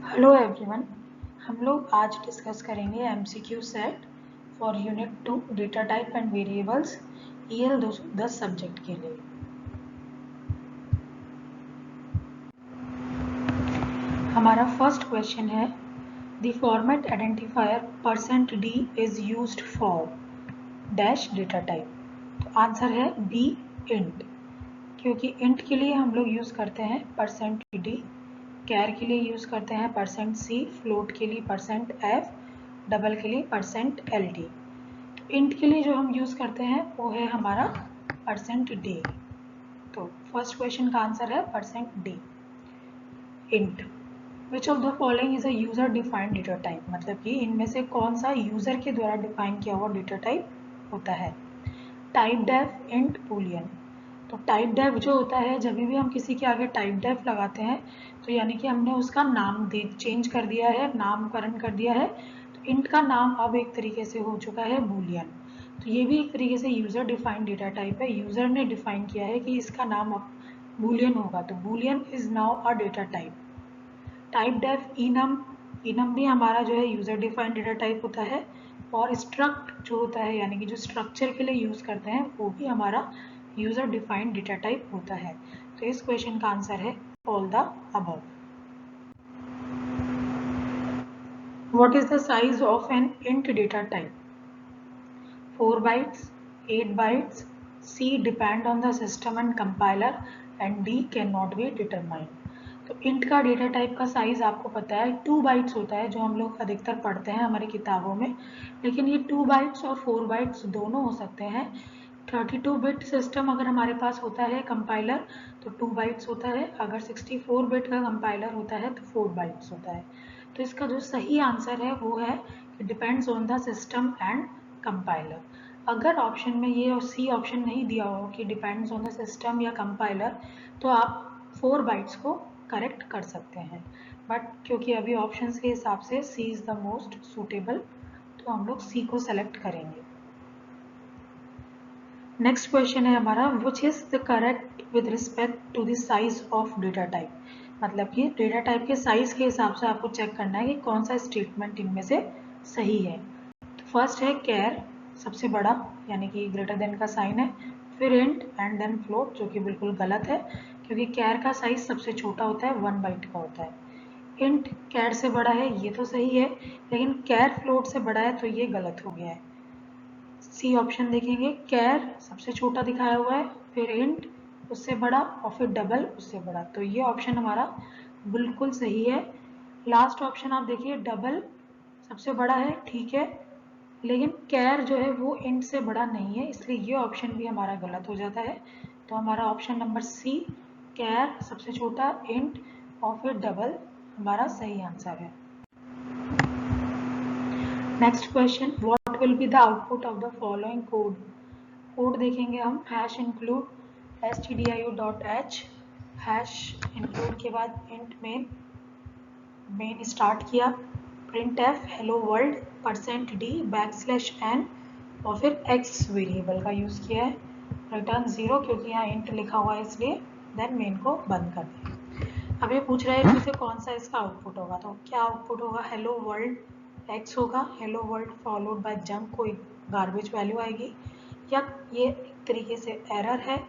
Hello everyone, हम लोग आज डिस्कस करेंगे MCQ set for unit 2 data type and variables EL 210 subject के लिए। हमारा फर्स्ट क्वेश्चन है the format identifier %d is used for dash data type. तो आंसर है बी इंट, क्योंकि इंट के लिए हम लोग यूज़ करते हैं %d, कैर के लिए यूज़ करते हैं %c, फ्लोट के लिए %f, डबल के लिए %ld। इंट के लिए जो हम यूज़ करते हैं वो है हमारा %d। तो फर्स्ट क्वेश्चन का आंसर है %d int. Which of the following is a user defined data type, मतलब कि इनमें से कौन सा यूजर के द्वारा डिफाइन किया हुआ डेटा टाइप होता है। Typedef, int, boolean. तो टाइप डेफ जो होता है, जब भी हम किसी के आगे टाइप डेफ लगाते हैं तो यानी कि हमने उसका नाम चेंज कर दिया है, नामकरण कर दिया है। तो इंट का नाम अब एक तरीके से हो चुका है बूलियन। तो ये भी एक तरीके से यूजर डिफाइंड डेटा टाइप है, यूजर ने डिफाइन किया है कि इसका नाम अब बूलियन होगा, तो boolean is now a data type. Typedef enum, enum भी हमारा जो है यूजर डिफाइंड डेटा टाइप होता है। और स्ट्रक्ट जो होता है, यानी कि जो स्ट्रक्चर के लिए यूज करते हैं, वो भी हमारा यूजर डिफाइंड डेटा टाइप होता है। तो इस क्वेश्चन का आंसर है all the above. What is the size of an int data type? 4 bytes, 8 bytes, C depend on the system and compiler and D cannot be determined। तो int का data type का size आपको पता है 2 bytes होता है, जो हम लोग अधिकतर पढ़ते हैं हमारी किताबों में। लेकिन ये 2 बाइट्स और 4 बाइट्स दोनों हो सकते हैं। 32 बिट सिस्टम अगर हमारे पास होता है कंपाइलर तो 2 बाइट्स होता है, अगर 64 बिट का कंपाइलर होता है तो 4 बाइट्स होता है। तो इसका जो सही आंसर है वो है कि depends on the system and compiler. अगर ऑप्शन में ये और सी ऑप्शन नहीं दिया हो कि डिपेंड्स ऑन द सिस्टम या कंपाइलर, तो आप 4 बाइट्स को करेक्ट कर सकते हैं। बट क्योंकि अभी ऑप्शंस के हिसाब से सी इज द मोस्ट सूटेबल, तो हम लोग सी को सेलेक्ट करेंगे। नेक्स्ट क्वेश्चन है हमारा which is the correct with respect to the size of data type. मतलब कि डेटा टाइप के साइज के हिसाब से आपको चेक करना है कि कौन सा स्टेटमेंट इनमें से सही है। तो फर्स्ट है कैर, सबसे बड़ा, यानी कि ग्रेटर देन का साइन है। फिर इंट एंड देन फ्लोट, जो कि बिल्कुल गलत है, क्योंकि कैर का साइज सबसे छोटा होता है, 1 बाइट का होता है। इंट कैर से बड़ा है, ये तो सही है, लेकिन कैर फ्लोट से बड़ा है, तो ये गलत हो गया है। सी ऑप्शन देखेंगे, कैर सबसे छोटा दिखाया हुआ है, फिर इंट उससे बड़ा, और फिर डबल उससे बड़ा, तो ये ऑप्शन हमारा बिल्कुल सही है। लास्ट ऑप्शन आप देखिए, डबल सबसे बड़ा है, ठीक है, लेकिन कैर जो है वो इंट से बड़ा नहीं है, इसलिए ये ऑप्शन भी हमारा गलत हो जाता है। तो हमारा ऑप्शन नंबर सी, कैर सबसे छोटा, इंट और फिर डबल, हमारा सही आंसर है। Next question, what will be the output of the following code. Code देखेंगे हम, hash include stdio.h, hash include के बाद इंट मेन स्टार्ट किया, print F hello world, %d backslash n, और फिर x वेरिएबल का यूज़ किया है, रिटर्न 0 क्योंकि यहाँ इंट लिखा हुआ है इसलिए, देन मेन को बंद कर दिया। अब ये पूछ रहा है कि इसे कौन सा इसका आउटपुट होगा, तो क्या आउटपुट होगा, हेलो वर्ल्ड x होगा, hello world followed by jump, कोई गार्बेज वैल्यू आएगी, या ये एक तरीके से एरर है,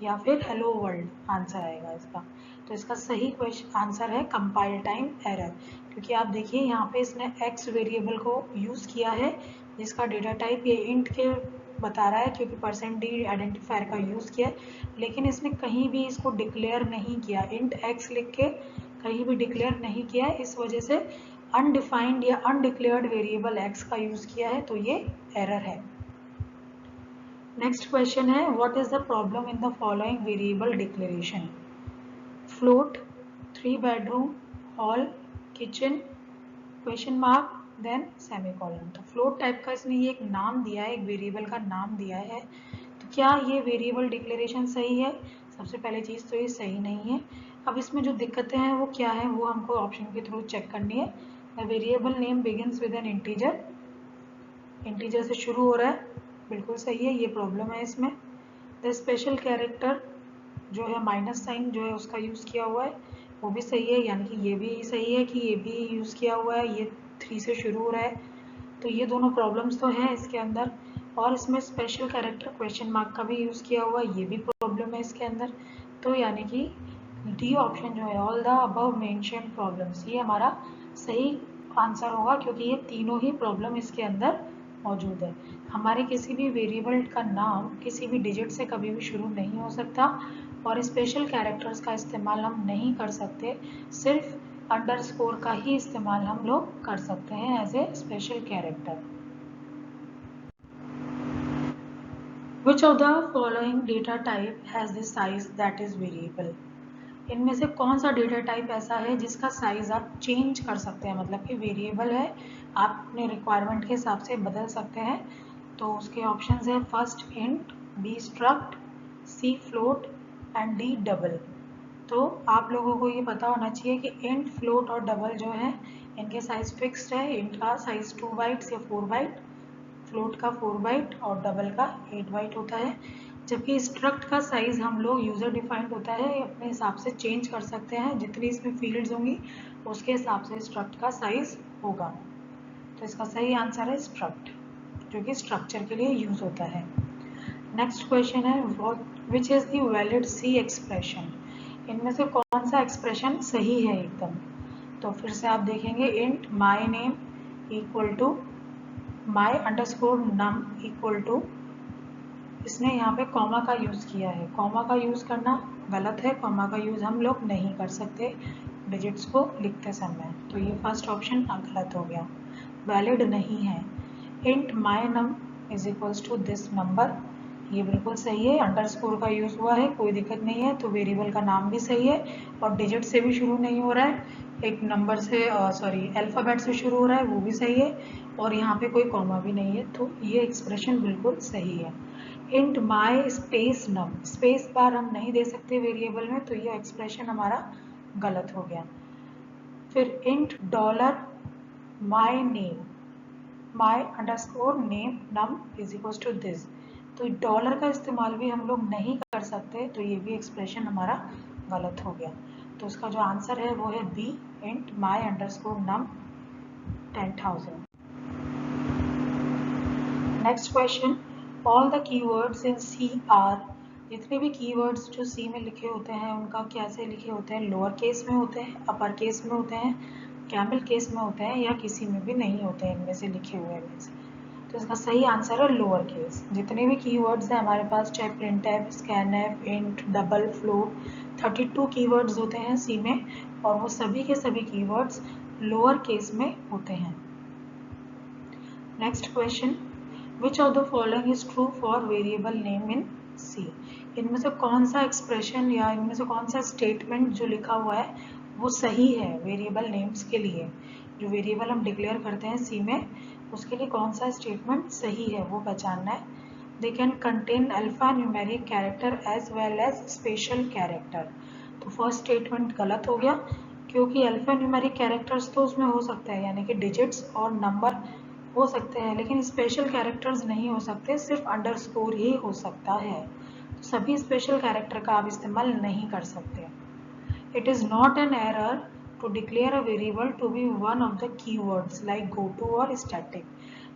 या फिर हेलो वर्ल्ड आंसर आएगा इसका। तो इसका सही क्वेश्चन आंसर है कंपाइल टाइम एरर, क्योंकि आप देखिए यहाँ पे इसने x वेरिएबल को यूज़ किया है, जिसका डेटा टाइप ये इंट के बता रहा है, क्योंकि %d आइडेंटिफायर का यूज़ किया है, लेकिन इसने कहीं भी इसको डिक्लेयर नहीं किया, इंट x लिख के कहीं भी डिक्लेयर नहीं किया है, इस वजह से अनडिफाइंड या अनडिक्लेयर्ड वेरिएबल x का यूज़ किया है, तो ये एरर है। नेक्स्ट क्वेश्चन है, what is the problem in the following variable declaration. Float, 3 bedroom, hall, kitchen, question mark, then semicolon. तो फ्लोट टाइप का इसने ये एक नाम दिया है, एक वेरिएबल का नाम दिया है, तो क्या ये वेरिएबल डिक्लेरेशन सही है? सबसे पहले चीज़ तो ये सही नहीं है। अब इसमें जो दिक्कतें हैं वो क्या है, वो हमको ऑप्शन के थ्रू चेक करनी है। The variable name begins with N integer, integer से शुरू हो रहा है, बिल्कुल सही है, ये प्रॉब्लम है इसमें। द स्पेशल कैरेक्टर जो है माइनस साइन जो है उसका यूज़ किया हुआ है, वो भी सही है, यानी कि ये भी सही है कि ये भी यूज़ किया हुआ है, ये 3 से शुरू हो रहा है। तो ये दोनों प्रॉब्लम्स तो हैं इसके अंदर। और इसमें स्पेशल कैरेक्टर क्वेश्चन मार्क का भी यूज़ किया हुआ है, ये भी प्रॉब्लम है इसके अंदर। तो यानी कि डी ऑप्शन जो है, all the above mentioned problems, ये हमारा सही आंसर होगा, क्योंकि ये तीनों ही प्रॉब्लम इसके अंदर मौजूद है। हमारे किसी भी वेरिएबल का नाम किसी भी डिजिट से कभी भी शुरू नहीं हो सकता, और स्पेशल कैरेक्टर्स का इस्तेमाल हम नहीं कर सकते, सिर्फ अंडरस्कोर का ही इस्तेमाल हम लोग कर सकते हैं as a special character. Which of the following data type has the size that is variable? इनमें से कौन सा डेटा टाइप ऐसा है जिसका साइज आप चेंज कर सकते हैं, मतलब कि वेरिएबल है, आप अपने रिक्वायरमेंट के हिसाब से बदल सकते हैं। तो उसके ऑप्शंस है first int, b struct, c float and d double. तो आप लोगों को ये पता होना चाहिए कि इंट, फ्लोट और डबल जो है इनके साइज फिक्स्ड है। इंट का साइज 2 बाइट्स या 4 बाइट, फ्लोट का 4 बाइट और डबल का 8 बाइट होता है। जबकि स्ट्रक्ट का साइज हम लोग यूजर डिफाइंड होता है, अपने हिसाब से चेंज कर सकते हैं, जितनी इसमें फील्ड्स होंगी उसके हिसाब से स्ट्रक्ट का साइज होगा। तो इसका सही आंसर है स्ट्रक्ट, जो कि स्ट्रक्चर के लिए यूज होता है। नेक्स्ट क्वेश्चन है which is the valid C expression? इनमें से कौन सा एक्सप्रेशन सही है एकदम? तो फिर से आप देखेंगे, int my name equal to my underscore num equal to, इसने यहाँ पे कॉमा का यूज़ किया है। कॉमा का यूज़ करना गलत है, कॉमा का यूज़ हम लोग नहीं कर सकते डिजिट्स को लिखते समय। तो ये फर्स्ट ऑप्शन गलत हो गया, वैलिड नहीं है। Int my num is equals to this number, ये बिल्कुल सही है, अंडरस्कोर का यूज़ हुआ है, कोई दिक्कत नहीं है। तो वेरिएबल का नाम भी सही है और डिजिट से भी शुरू नहीं हो रहा है, एक नंबर से अल्फ़ाबेट से शुरू हो रहा है, वो भी सही है, और यहाँ पे कोई कॉमा भी नहीं है। तो ये एक्सप्रेशन बिल्कुल सही है। Int my space num, space बार हम नहीं दे सकते वेरिएबल में, तो ये एक्सप्रेशन हमारा गलत हो गया। फिर int dollar my name, my underscore name num is equal to this, तो डॉलर का इस्तेमाल भी हम लोग नहीं कर सकते, तो ये भी एक्सप्रेशन हमारा गलत हो गया। तो इसका जो आंसर है वो है B, int my underscore num 10,000। Next question, all the keywords in C are, जितने भी कीवर्ड्स जो सी में लिखे होते हैं उनका कैसे लिखे होते हैं? लोअर केस में होते हैं, अपर केस में होते हैं, कैमल केस में होते हैं, या किसी में भी नहीं होते हैं इनमें से लिखे हुए में से? तो इसका सही आंसर है लोअर केस। जितने भी कीवर्ड्स हैं हमारे पास, चाहे printf, scanf, int, double, float, 32 keywords होते हैं सी में, और वो सभी के सभी कीवर्ड्स लोअर केस में होते हैं। Next question, which of the following is true for variable name in C? इनमें से कौन सा एक्सप्रेशन या इनमें से कौन सा स्टेटमेंट जो लिखा हुआ है वो सही है वेरिएबल नेम्स के लिए? जो वेरिएबल हम डिक्लेयर करते हैं सी में, उसके लिए कौन सा स्टेटमेंट सही है वो पहचानना है। They can contain alphanumeric character as well as special character. तो फर्स्ट स्टेटमेंट गलत हो गया, क्योंकि अल्फा न्यूमेरिक कैरेक्टर्स तो उसमें हो सकता है, यानी कि डिजिट्स और नंबर हो सकते हैं, लेकिन स्पेशल कैरेक्टर्स नहीं हो सकते, सिर्फ अंडरस्कोर ही हो सकता है। तो सभी स्पेशल कैरेक्टर का आप इस्तेमाल नहीं कर सकते। It is not an error to declare a variable to be one of the keywords like goto और स्टैटिक,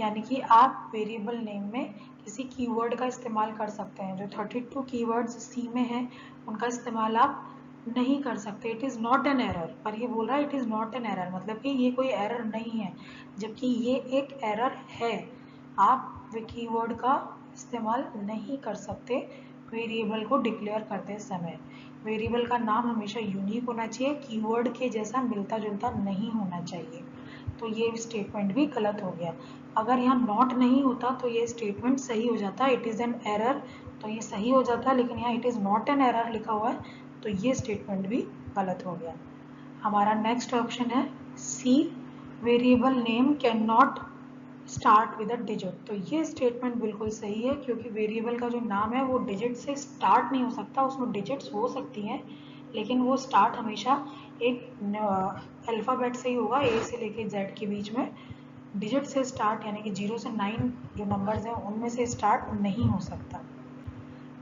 यानी कि आप वेरिएबल नेम में किसी कीवर्ड का इस्तेमाल कर सकते हैं। जो 32 कीवर्ड्स सी में हैं उनका इस्तेमाल आप नहीं कर सकते। It is not an error, पर ये बोल रहा है it is not an error, मतलब कि ये कोई एरर नहीं है, जबकि ये एक एरर है। आप कीवर्ड का इस्तेमाल नहीं कर सकते वेरिएबल को डिक्लेयर करते समय। वेरिएबल का नाम हमेशा यूनिक होना चाहिए, कीवर्ड के जैसा मिलता जुलता नहीं होना चाहिए। तो ये स्टेटमेंट भी गलत हो गया। अगर यहाँ नॉट नहीं होता तो ये स्टेटमेंट सही हो जाता, इट इज़ एन एरर, तो ये सही हो जाता, लेकिन यहाँ it is not an error लिखा हुआ है, तो ये स्टेटमेंट भी गलत हो गया। हमारा नेक्स्ट ऑप्शन है C, variable name can not start with a digit. तो ये स्टेटमेंट बिल्कुल सही है, क्योंकि वेरिएबल का जो नाम है वो डिजिट से स्टार्ट नहीं हो सकता, उसमें डिजिट्स हो सकती हैं, लेकिन वो स्टार्ट हमेशा एक अल्फ़ाबेट से ही होगा, ए से लेके जेड के बीच में डिजिट से स्टार्ट, यानी कि 0 से 9 जो नंबर्स हैं उनमें से स्टार्ट नहीं हो सकता।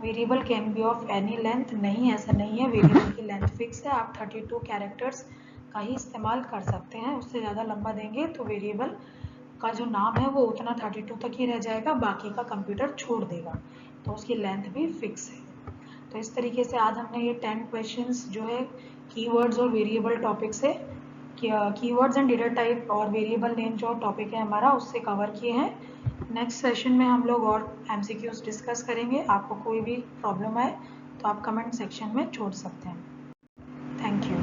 Variable can be of any length, नहीं ऐसा नहीं है, वेरिएबल की लेंथ फिक्स है, आप 32 कैरेक्टर्स का ही इस्तेमाल कर सकते हैं, उससे ज़्यादा लंबा देंगे तो वेरिएबल का जो नाम है वो उतना 32 तक ही रह जाएगा, बाकी का कंप्यूटर छोड़ देगा, तो उसकी लेंथ भी फिक्स है। तो इस तरीके से आज हमने ये 10 क्वेश्चंस जो है कीवर्ड्स और वेरिएबल टॉपिक से, कीवर्ड्स एंड डेटा टाइप और वेरिएबल नेम जो टॉपिक है हमारा उससे कवर किए हैं। नेक्स्ट सेशन में हम लोग और एमसीक्यूज डिस्कस करेंगे। आपको कोई भी प्रॉब्लम आए तो आप कमेंट सेक्शन में छोड़ सकते हैं। Thank you.